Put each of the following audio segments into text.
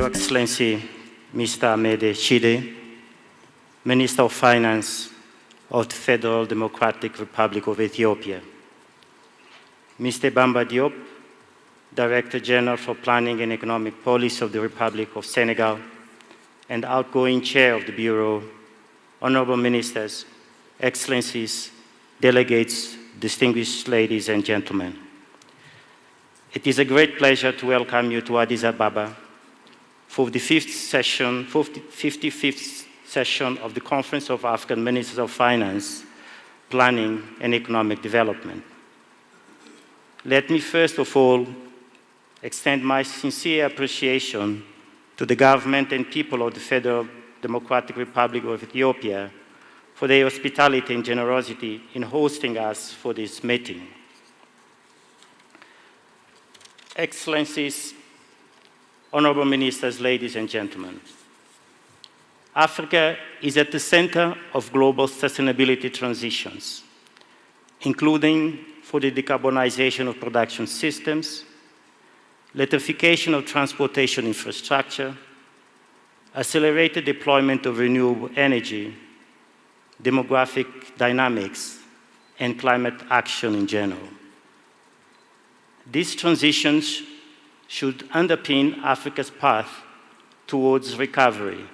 Your Excellency, Mr. Ahmed Shide, Minister of Finance of the Federal Democratic Republic of Ethiopia, Mr. Bamba Diop, Director General for Planning and Economic Policy of the Republic of Senegal, and outgoing Chair of the Bureau, Honorable Ministers, Excellencies, delegates, distinguished ladies and gentlemen. It is a great pleasure to welcome you to Addis Ababa for the 55th session of the Conference of African Ministers of Finance, Planning and Economic Development. Let me first of all extend my sincere appreciation to the government and people of the Federal Democratic Republic of Ethiopia for their hospitality and generosity in hosting us for this meeting. Excellencies, Honorable Ministers, ladies and gentlemen, Africa is at the center of global sustainability transitions, including for the decarbonization of production systems, electrification of transportation infrastructure, accelerated deployment of renewable energy, demographic dynamics, and climate action in general. These transitions should underpin Africa's path towards recovery,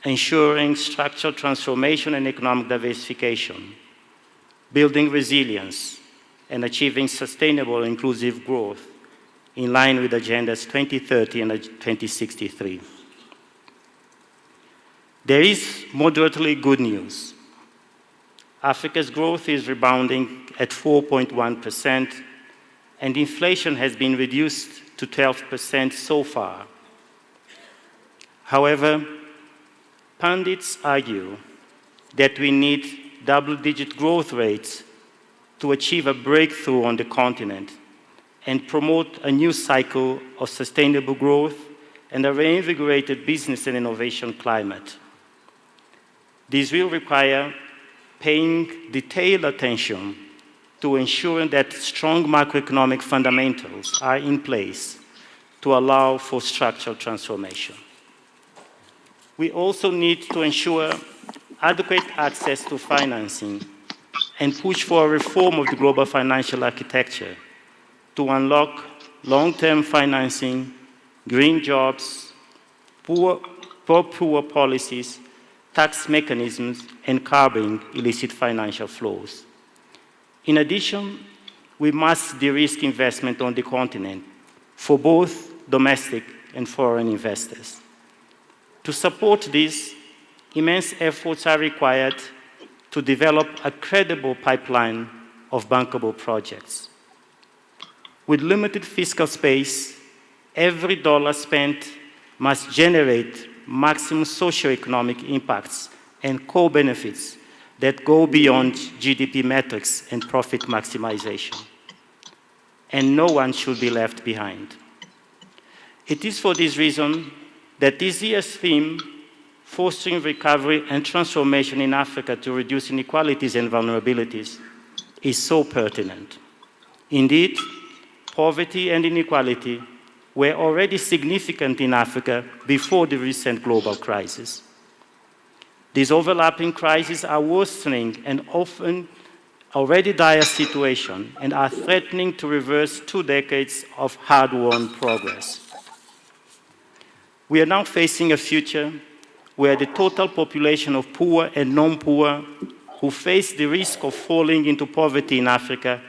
ensuring structural transformation and economic diversification, building resilience, and achieving sustainable inclusive growth in line with Agendas 2030 and 2063. There is moderately good news. Africa's growth is rebounding at 4.1%, and inflation has been reduced to 12% so far. However, pundits argue that we need double-digit growth rates to achieve a breakthrough on the continent and promote a new cycle of sustainable growth and a reinvigorated business and innovation climate. This will require paying detailed attention to ensuring that strong macroeconomic fundamentals are in place to allow for structural transformation. We also need to ensure adequate access to financing and push for a reform of the global financial architecture to unlock long-term financing, green jobs, poor policies, tax mechanisms, and curbing illicit financial flows. In addition, we must de-risk investment on the continent for both domestic and foreign investors. To support this, immense efforts are required to develop a credible pipeline of bankable projects. With limited fiscal space, every dollar spent must generate maximum socioeconomic impacts and co-benefits that go beyond GDP metrics and profit maximization. And no one should be left behind. It is for this reason that this year's theme, Fostering Recovery and Transformation in Africa to Reduce Inequalities and Vulnerabilities, is so pertinent. Indeed, poverty and inequality were already significant in Africa before the recent global crisis. These overlapping crises are worsening and often already dire situation and are threatening to reverse 2 decades of hard-won progress. We are now facing a future where the total population of poor and non-poor who face the risk of falling into poverty in Africa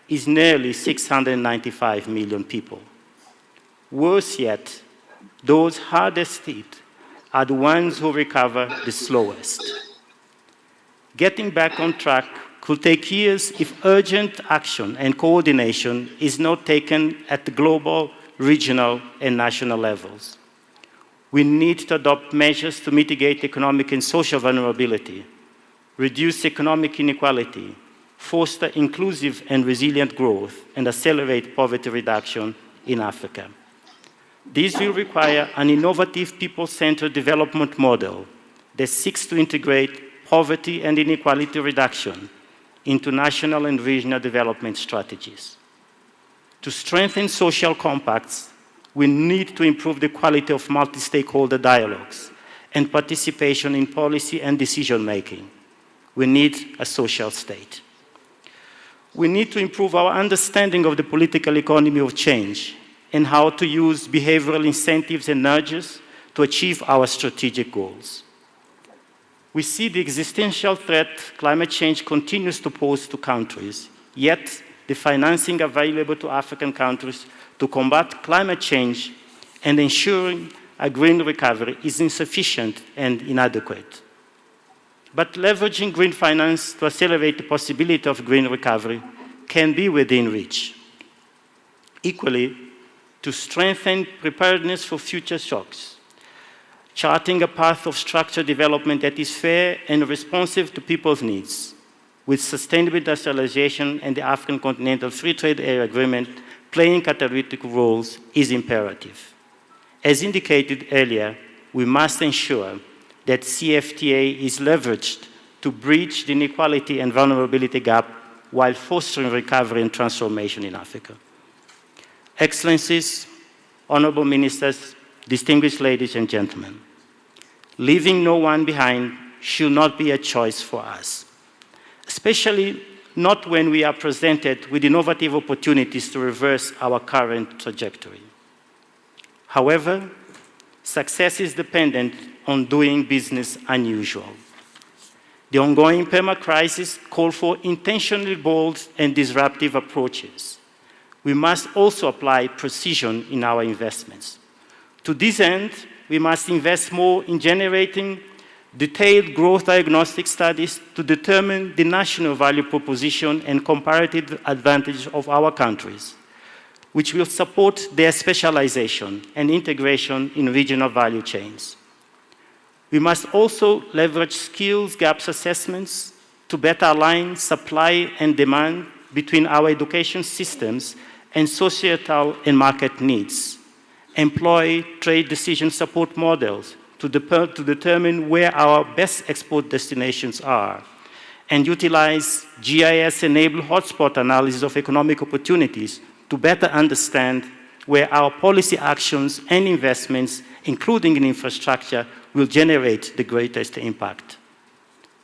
is nearly 695 million people. Worse yet, those hardest hit are the ones who recover the slowest. Getting back on track could take years if urgent action and coordination is not taken at the global, regional, and national levels. We need to adopt measures to mitigate economic and social vulnerability, reduce economic inequality, foster inclusive and resilient growth, and accelerate poverty reduction in Africa. This will require an innovative people-centered development model that seeks to integrate poverty and inequality reduction into national and regional development strategies. To strengthen social compacts, we need to improve the quality of multi-stakeholder dialogues and participation in policy and decision-making. We need a social state. We need to improve our understanding of the political economy of change and how to use behavioral incentives and nudges to achieve our strategic goals. We see the existential threat climate change continues to pose to countries, yet the financing available to African countries to combat climate change and ensuring a green recovery is insufficient and inadequate. But leveraging green finance to accelerate the possibility of green recovery can be within reach. Equally, to strengthen preparedness for future shocks, charting a path of structured development that is fair and responsive to people's needs, with sustainable industrialization and the African Continental Free Trade Area Agreement playing catalytic roles is imperative. As indicated earlier, we must ensure that CFTA is leveraged to bridge the inequality and vulnerability gap while fostering recovery and transformation in Africa. Excellencies, honorable ministers, distinguished ladies and gentlemen, leaving no one behind should not be a choice for us, especially not when we are presented with innovative opportunities to reverse our current trajectory. However, success is dependent on doing business unusual. The ongoing perma-crisis calls for intentionally bold and disruptive approaches. We must also apply precision in our investments. To this end, we must invest more in generating detailed growth diagnostic studies to determine the national value proposition and comparative advantage of our countries, which will support their specialization and integration in regional value chains. We must also leverage skills gaps assessments to better align supply and demand between our education systems and societal and market needs, employ trade decision support models to determine where our best export destinations are, and utilize GIS-enabled hotspot analysis of economic opportunities to better understand where our policy actions and investments, including in infrastructure, will generate the greatest impact.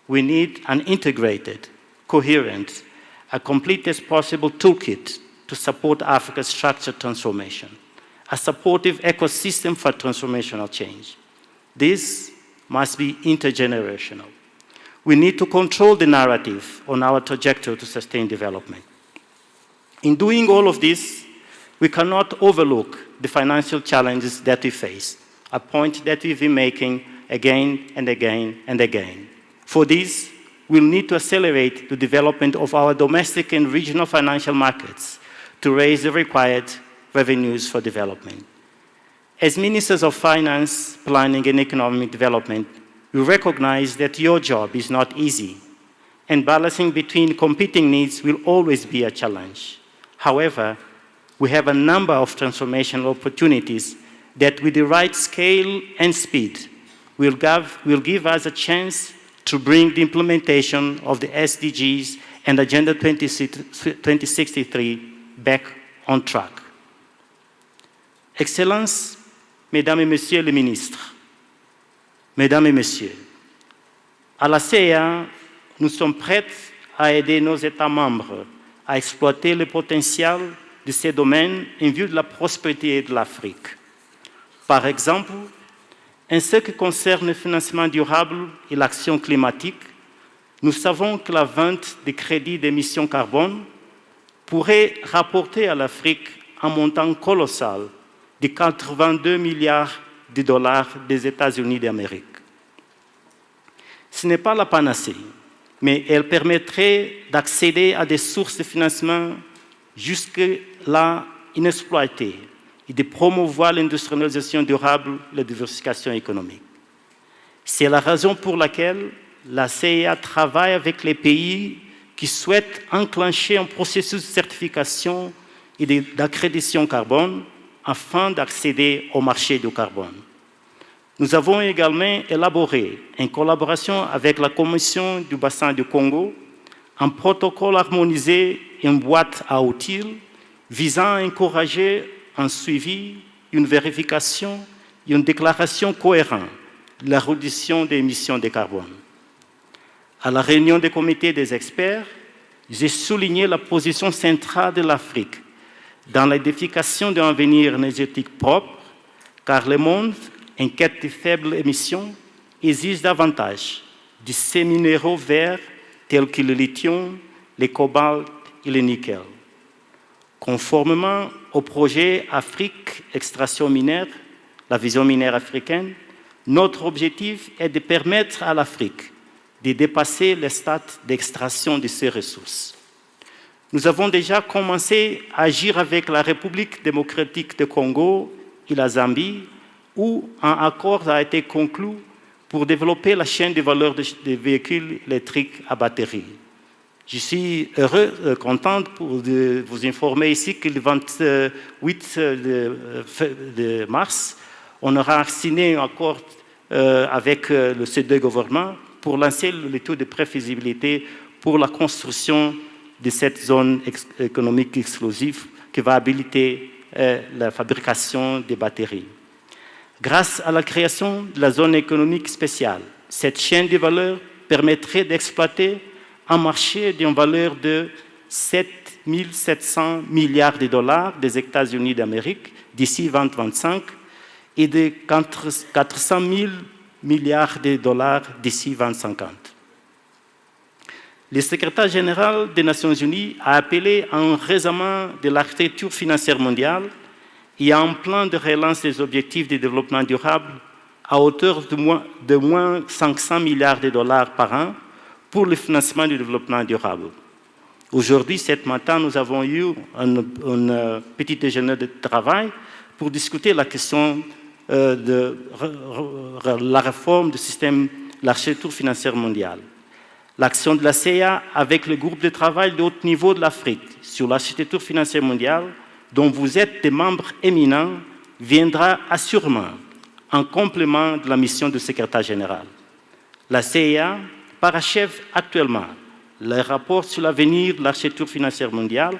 We need an integrated, coherent, as complete as possible toolkit to support Africa's structured transformation, a supportive ecosystem for transformational change. This must be intergenerational. We need to control the narrative on our trajectory to sustained development. In doing all of this, we cannot overlook the financial challenges that we face, a point that we've been making again and again and again. For this, we'll need to accelerate the development of our domestic and regional financial markets to raise the required revenues for development. As Ministers of Finance, Planning and Economic Development, we recognize that your job is not easy, and balancing between competing needs will always be a challenge. However, we have a number of transformational opportunities that with the right scale and speed will give us a chance to bring the implementation of the SDGs and Agenda 2063 back on track. Excellences, Mesdames et Messieurs les ministres, Mesdames et Messieurs, à la CEA, nous sommes prêts à aider nos États membres à exploiter le potentiel de ces domaines en vue de la prospérité de l'Afrique. Par exemple, en ce qui concerne le financement durable et l'action climatique, nous savons que la vente des crédits d'émissions carbone pourrait rapporter à l'Afrique un montant colossal de 82 milliards de dollars des États-Unis d'Amérique. Ce n'est pas la panacée, mais elle permettrait d'accéder à des sources de financement jusque-là inexploitées et de promouvoir l'industrialisation durable et la diversification économique. C'est la raison pour laquelle la CEA travaille avec les pays qui souhaitent enclencher un processus de certification et d'accréditation carbone afin d'accéder au marché du carbone. Nous avons également élaboré, en collaboration avec la Commission du bassin du Congo, un protocole harmonisé et une boîte à outils visant à encourager un suivi, une vérification et une déclaration cohérente de la réduction des émissions de carbone. À la réunion des comités des experts, j'ai souligné la position centrale de l'Afrique dans l'édification d'un avenir énergétique propre, car le monde, en quête de faibles émissions, exige davantage de ces minéraux verts tels que le lithium, le cobalt et le nickel. Conformément au projet Afrique Extraction Minière, la vision minière africaine, notre objectif est de permettre à l'Afrique de dépasser le stade d'extraction de ces ressources. Nous avons déjà commencé à agir avec la République démocratique du Congo et la Zambie, où un accord a été conclu pour développer la chaîne de valeur des véhicules électriques à batterie. Je suis content de vous informer ici que le 28 de mars, on aura signé un accord avec le C2 gouvernement pour lancer l'étude de préféasibilité pour la construction de cette zone économique exclusive qui va habiliter la fabrication des batteries. Grâce à la création de la zone économique spéciale, cette chaîne de valeur permettrait d'exploiter un marché d'une valeur de 7 700 milliards de dollars des États-Unis d'Amérique d'ici 2025 et de 400 000 milliards de dollars d'ici 2050. Le secrétaire général des Nations Unies a appelé à un réexamen de l'architecture financière mondiale et à un plan de relance des objectifs de développement durable à hauteur de moins 500 milliards de dollars par an pour le financement du développement durable. Aujourd'hui, ce matin, nous avons eu un petit déjeuner de travail pour discuter la question de la réforme du système de l'architecture financière mondiale. L'action de la CEA avec le groupe de travail de haut niveau de l'Afrique sur l'architecture financière mondiale, dont vous êtes des membres éminents, viendra assurément en complément de la mission du secrétaire général. La CEA parachève actuellement le rapport sur l'avenir de l'architecture financière mondiale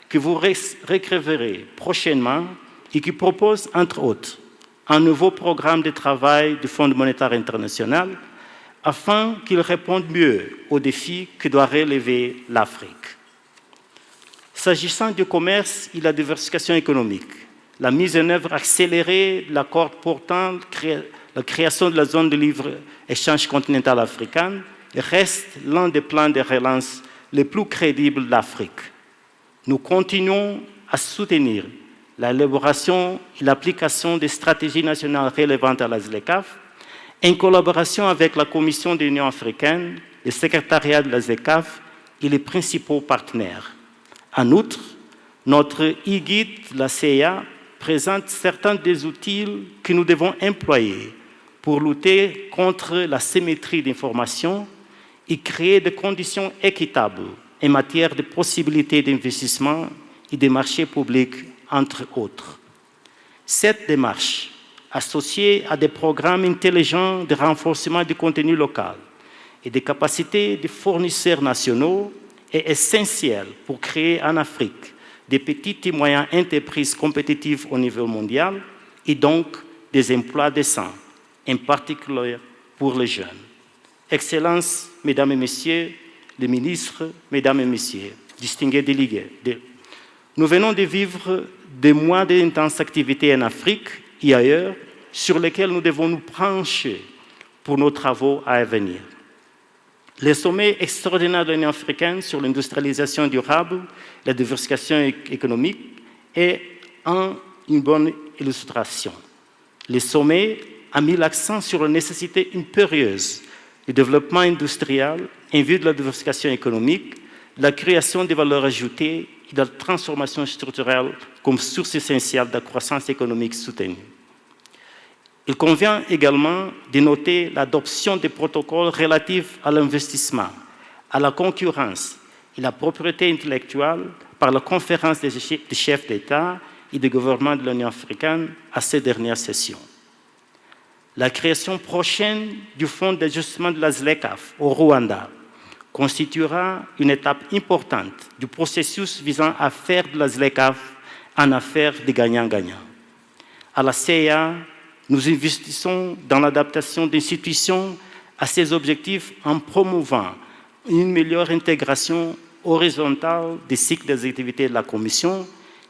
que vous recevrez prochainement et qui propose, entre autres, un nouveau programme de travail du Fonds monétaire international afin qu'il réponde mieux aux défis que doit relever l'Afrique. S'agissant du commerce et de la diversification économique, la mise en œuvre accélérée de l'accord portant la création de la zone de libre-échange continentale africaine reste l'un des plans de relance les plus crédibles d'Afrique. Nous continuons à soutenir l'élaboration et l'application des stratégies nationales relevantes à la ZLECAf, en collaboration avec la Commission de l'Union africaine, le secrétariat de la ZLECAf et les principaux partenaires. En outre, notre e-guide, la CEA, présente certains des outils que nous devons employer pour lutter contre la symétrie d'information et créer des conditions équitables en matière de possibilités d'investissement et de marchés publics, entre autres. Cette démarche, associée à des programmes intelligents de renforcement du contenu local et des capacités des fournisseurs nationaux, est essentielle pour créer en Afrique des petites et moyennes entreprises compétitives au niveau mondial et donc des emplois décents, en particulier pour les jeunes. Excellences, Mesdames et Messieurs les ministres, Mesdames et Messieurs, distingués délégués, nous venons de vivre des mois d'intenses activités en Afrique et ailleurs sur lesquels nous devons nous pencher pour nos travaux à venir. Le sommet extraordinaire de l'Union africaine sur l'industrialisation durable, la diversification économique est une bonne illustration. Le sommet a mis l'accent sur la nécessité impérieuse du développement industriel en vue de la diversification économique, de la création de valeurs ajoutées et de la transformation structurelle comme source essentielle de la croissance économique soutenue. Il convient également de noter l'adoption des protocoles relatifs à l'investissement, à la concurrence et la propriété intellectuelle par la conférence des chefs d'État et de gouvernement de l'Union africaine à ces dernières sessions. La création prochaine du Fonds d'ajustement de la ZLECAf au Rwanda constituera une étape importante du processus visant à faire de la ZLECAf une affaire de gagnant-gagnant. À la CIA, nous investissons dans l'adaptation d'institutions à ces objectifs en promouvant une meilleure intégration horizontale des cycles des activités de la Commission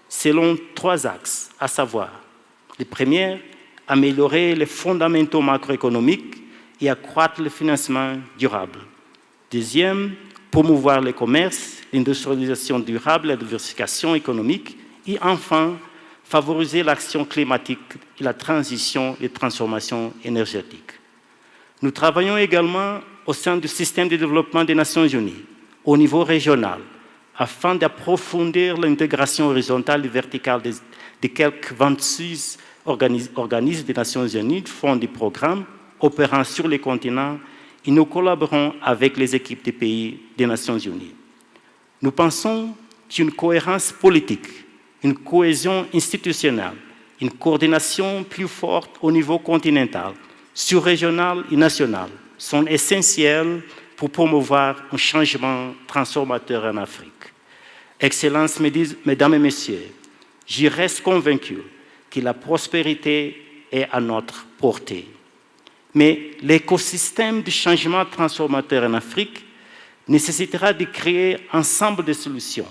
selon 3 axes, à savoir, le premier, améliorer les fondamentaux macroéconomiques et accroître le financement durable. Deuxième, promouvoir le commerce, l'industrialisation durable, la diversification économique. Et enfin, favoriser l'action climatique et la transition et transformation énergétique. Nous travaillons également au sein du système de développement des Nations Unies, au niveau régional, afin d'approfondir l'intégration horizontale et verticale des quelques 26 organismes des Nations Unies, fonds des programmes opérant sur les continents, et nous collaborons avec les équipes des pays des Nations Unies. Nous pensons qu'une cohérence politique, une cohésion institutionnelle, une coordination plus forte au niveau continental, sur-régional et national sont essentielles pour promouvoir un changement transformateur en Afrique. Excellences, Mesdames et Messieurs, j'y reste convaincu que la prospérité est à notre portée. Mais l'écosystème du changement transformateur en Afrique nécessitera de créer ensemble des solutions,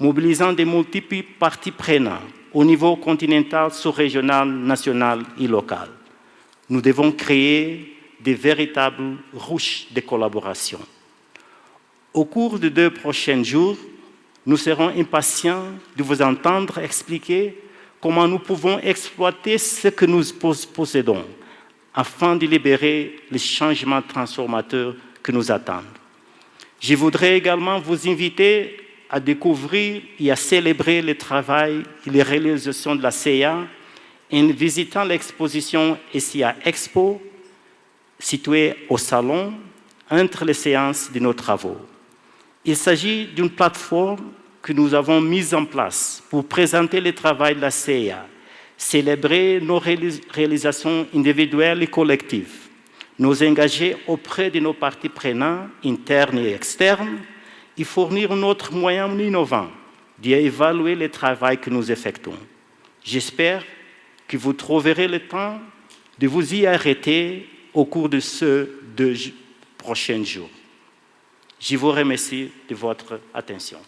mobilisant des multiples parties prenantes au niveau continental, sous-régional, national et local. Nous devons créer de véritables ruches de collaboration. Au cours des 2 prochains jours, nous serons impatients de vous entendre expliquer comment nous pouvons exploiter ce que nous possédons afin de libérer les changements transformateurs que nous attendent. Je voudrais également vous inviter à découvrir et à célébrer le travail et les réalisations de la CIA en visitant l'exposition SIA Expo, située au salon, entre les séances de nos travaux. Il s'agit d'une plateforme que nous avons mise en place pour présenter le travail de la CIA, célébrer nos réalisations individuelles et collectives, nous engager auprès de nos parties prenantes, internes et externes, et fournir un autre moyen innovant d'évaluer le travail que nous effectuons. J'espère que vous trouverez le temps de vous y arrêter au cours de ces 2 prochains jours. Je vous remercie de votre attention.